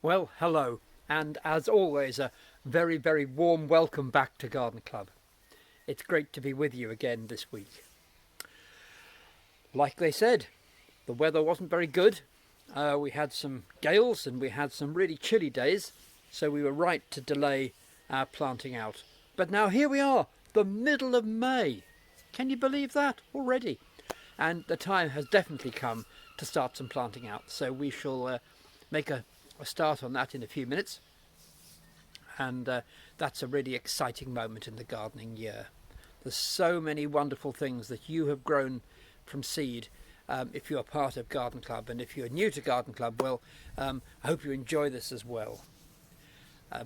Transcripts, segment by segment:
Well, hello, and as always, a very, very warm welcome back to Garden Club. It's great to be with you again this week. Like they said, the weather wasn't very good. We had some gales and we had some really chilly days, so we were right to delay our planting out. But now here we are, the middle of May. Can you believe that already? And the time has definitely come to start some planting out, so we shall make a start on that in a few minutes. And that's a really exciting moment in the gardening year. There's so many wonderful things that you have grown from seed. If you're part of Garden Club, and if you're new to Garden Club, well, I hope you enjoy this as well.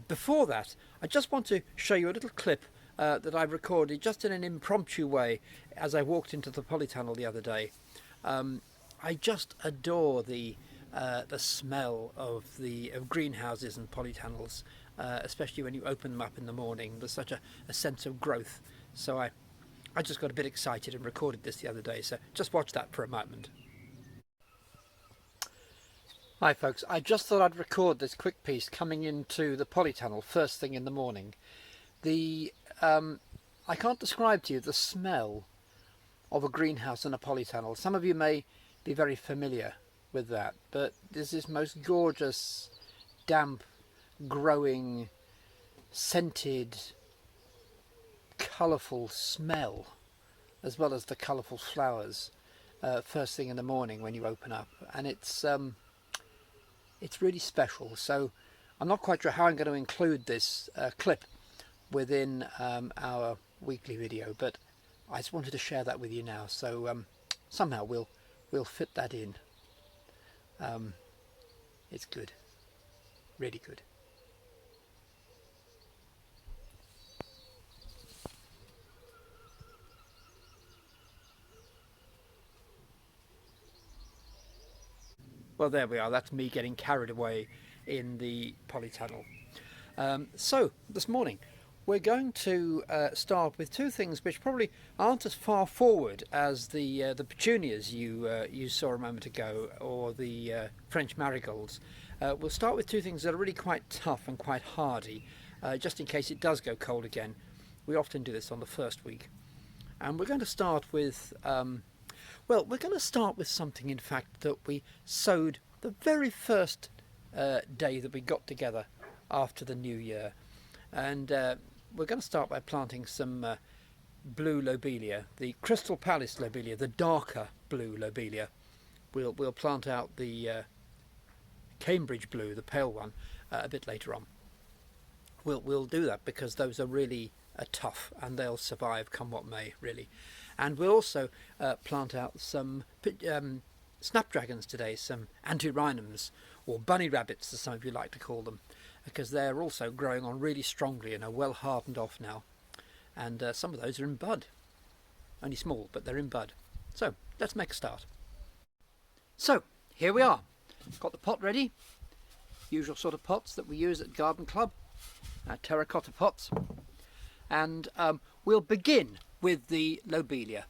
Before that, I just want to show you a little clip that I recorded just in an impromptu way as I walked into the polytunnel the other day. I just adore the smell of greenhouses and polytunnels, especially when you open them up in the morning. There's such a sense of growth. So I just got a bit excited and recorded this the other day. So just watch that for a moment. Hi folks, I just thought I'd record this quick piece coming into the polytunnel first thing in the morning. I can't describe to you the smell of a greenhouse and a polytunnel. Some of you may be very familiar with that, but there's this most gorgeous, damp, growing, scented, colourful smell, as well as the colourful flowers first thing in the morning when you open up, and it's really special. So I'm not quite sure how I'm going to include this clip within our weekly video, but I just wanted to share that with you now. So somehow we'll fit that in. It's good, really good. Well, there we are. That's me getting carried away in the polytunnel. So this morning we're going to start with two things which probably aren't as far forward as the petunias you saw a moment ago, or the French marigolds. We'll start with two things that are really quite tough and quite hardy, just in case it does go cold again. We often do this on the first week. And we're going to start with, well, we're going to start with something, in fact, that we sowed the very first day that we got together after the new year. And we're going to start by planting some blue lobelia, the Crystal Palace lobelia, the darker blue lobelia. We'll plant out the Cambridge blue, the pale one, a bit later on. We'll do that because those are really tough and they'll survive come what may, really. And we'll also plant out some snapdragons today, some antirrhinums, or bunny rabbits as some of you like to call them, because they're also growing on really strongly and are well hardened off now. And some of those are in bud. Only small, but they're in bud. So let's make a start. So here we are. Got the pot ready. Usual sort of pots that we use at Garden Club, terracotta pots. And we'll begin with the lobelia.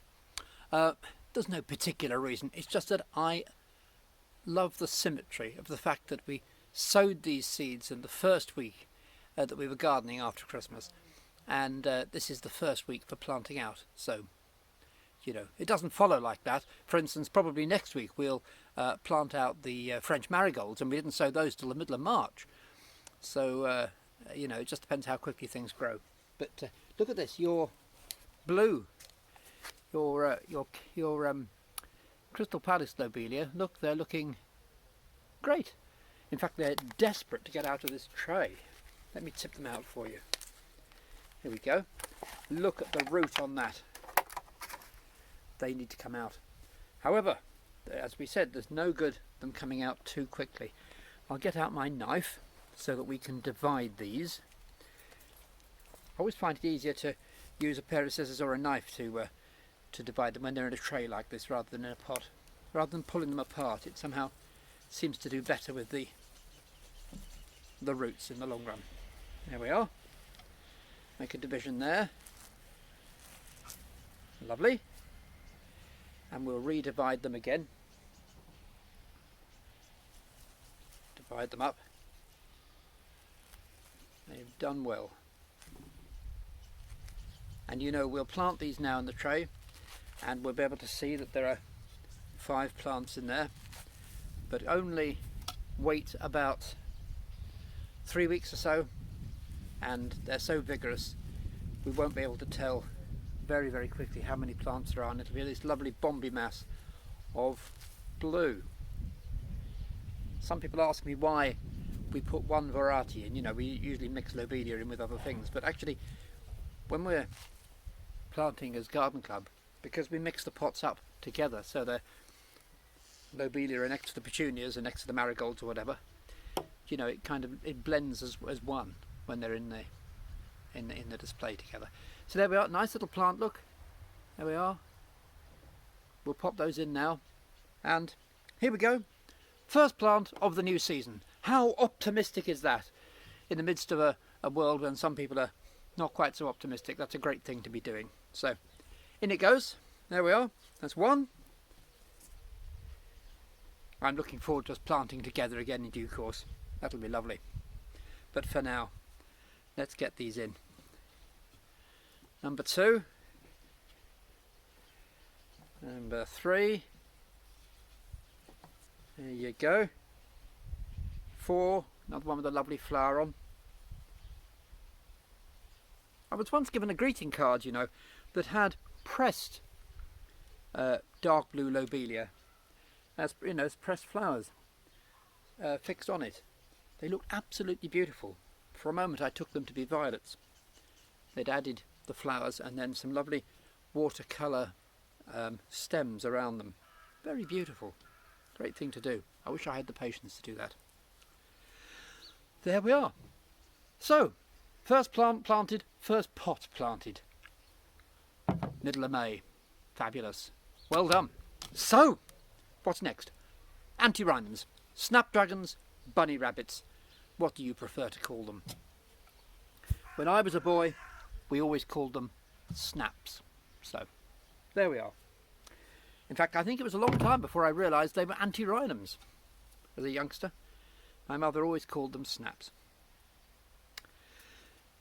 There's no particular reason. It's just that I love the symmetry of the fact that we sowed these seeds in the first week that we were gardening after Christmas, and this is the first week for planting out. So, you know, it doesn't follow like that. For instance, probably next week we'll plant out the French marigolds, and we didn't sow those till the middle of March. So, you know, it just depends how quickly things grow. But look at this, your blue, your Crystal Palace lobelia. Look, they're looking great. In fact, they're desperate to get out of this tray. Let me tip them out for you. Here we go. Look at the root on that. They need to come out. However, as we said, there's no good them coming out too quickly. I'll get out my knife so that we can divide these. I always find it easier to use a pair of scissors or a knife to divide them when they're in a tray like this rather than in a pot. Rather than pulling them apart, it somehow seems to do better with the roots in the long run. There we are. Make a division there. Lovely. And we'll re-divide them again. Divide them up. They've done well. And you know, we'll plant these now in the tray, and we'll be able to see that there are 5 plants in there, but only wait about 3 weeks or so, and they're so vigorous we won't be able to tell very, very quickly how many plants there are, and it'll be this lovely bomby mass of blue. Some people ask me why we put one variety in. You know, we usually mix lobelia in with other things, but actually when we're planting as Garden Club, because we mix the pots up together, so the lobelia are next to the petunias and next to the marigolds or whatever, you know, it blends as one when they're in the display together. So there we are, nice little plant, look, there we are. We'll pop those in now, and here we go, first plant of the new season. How optimistic is that in the midst of a world when some people are not quite so optimistic? That's a great thing to be doing. So in it goes, there we are, that's one. I'm looking forward to us planting together again in due course. That'll be lovely. But for now, let's get these in. Number 2. Number 3. There you go. 4. Another one with a lovely flower on. I was once given a greeting card, you know, that had pressed dark blue lobelia. As you know, it's pressed flowers fixed on it. They look absolutely beautiful. For a moment I took them to be violets. They'd added the flowers and then some lovely watercolour stems around them. Very beautiful. Great thing to do. I wish I had the patience to do that. There we are. So, first plant planted, first pot planted. Middle of May. Fabulous. Well done. So, what's next? Antirrhinums, snapdragons, bunny rabbits. What do you prefer to call them? When I was a boy, we always called them snaps. So, there we are. In fact, I think it was a long time before I realised they were antirrhinums. As a youngster, my mother always called them snaps.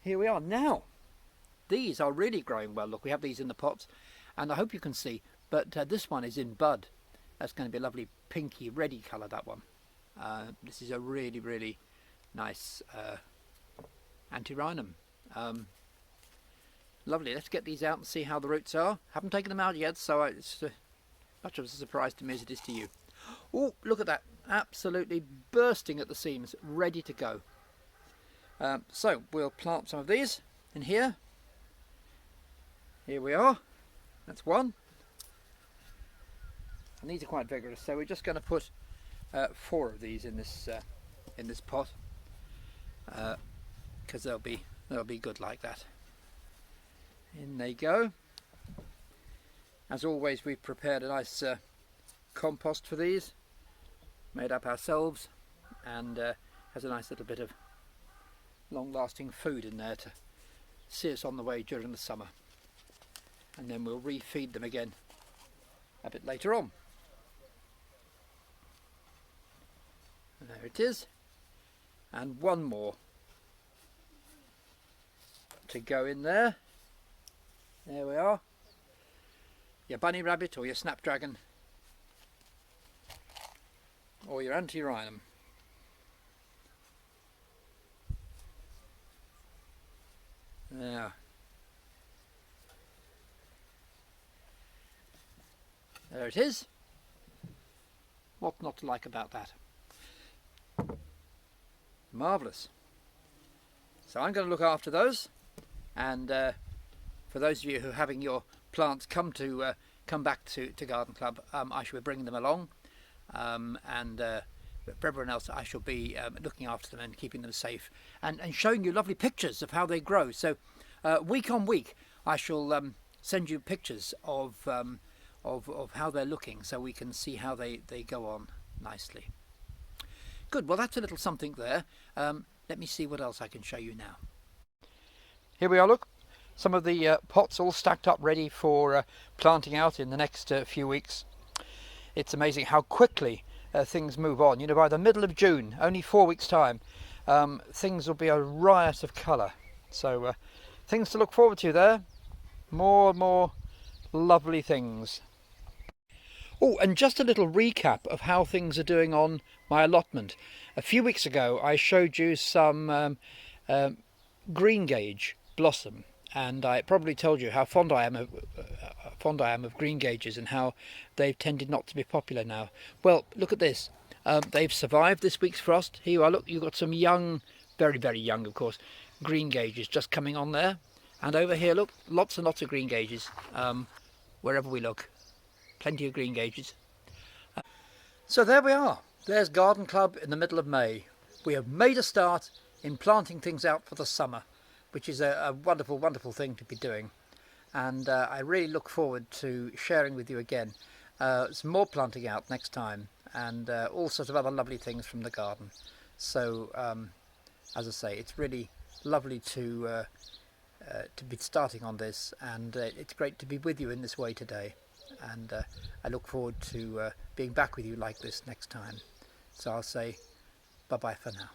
Here we are now. These are really growing well. Look, we have these in the pots, and I hope you can see, but this one is in bud. That's going to be a lovely pinky reddy colour, that one. This is a really, really nice antirrhinum. Lovely. Let's get these out and see how the roots are. Haven't taken them out yet, so it's much of a surprise to me as it is to you. Oh, look at that. Absolutely bursting at the seams, ready to go. So we'll plant some of these in here. Here we are. That's one. And these are quite vigorous, so we're just going to put 4 of these in this pot, because they'll be good like that. In they go. As always, we've prepared a nice compost for these, made up ourselves, and has a nice little bit of long-lasting food in there to see us on the way during the summer. And then we'll refeed them again a bit later on. And there it is, and one more to go in there. There we are. Your bunny rabbit or your snapdragon or your antirrhinum. There. There it is. What not to like about that? Marvellous. So I'm going to look after those, and for those of you who are having your plants come back to Garden Club, I shall be bringing them along, and for everyone else I shall be looking after them and keeping them safe, and showing you lovely pictures of how they grow. So week on week I shall send you pictures of how they're looking, so we can see how they go on nicely. Good, well that's a little something there. Let me see what else I can show you now. Here we are, look. Some of the pots all stacked up ready for planting out in the next few weeks. It's amazing how quickly things move on. You know, by the middle of June, only 4 weeks time, things will be a riot of colour. So things to look forward to there. More and more lovely things. Oh, and just a little recap of how things are doing on my allotment. A few weeks ago I showed you some greengage blossom, and I probably told you how fond I am of greengages and how they've tended not to be popular now. Well, look at this. They've survived this week's frost. Here you are, look, you've got some young, very, very young, of course, greengages just coming on there. And over here, look, lots and lots of greengages. Wherever we look, plenty of greengages. So there we are. There's Garden Club in the middle of May. We have made a start in planting things out for the summer, which is a wonderful, wonderful thing to be doing. And I really look forward to sharing with you again some more planting out next time, and all sorts of other lovely things from the garden. So as I say, it's really lovely to be starting on this, and it's great to be with you in this way today. And I look forward to being back with you like this next time. So I'll say bye bye for now.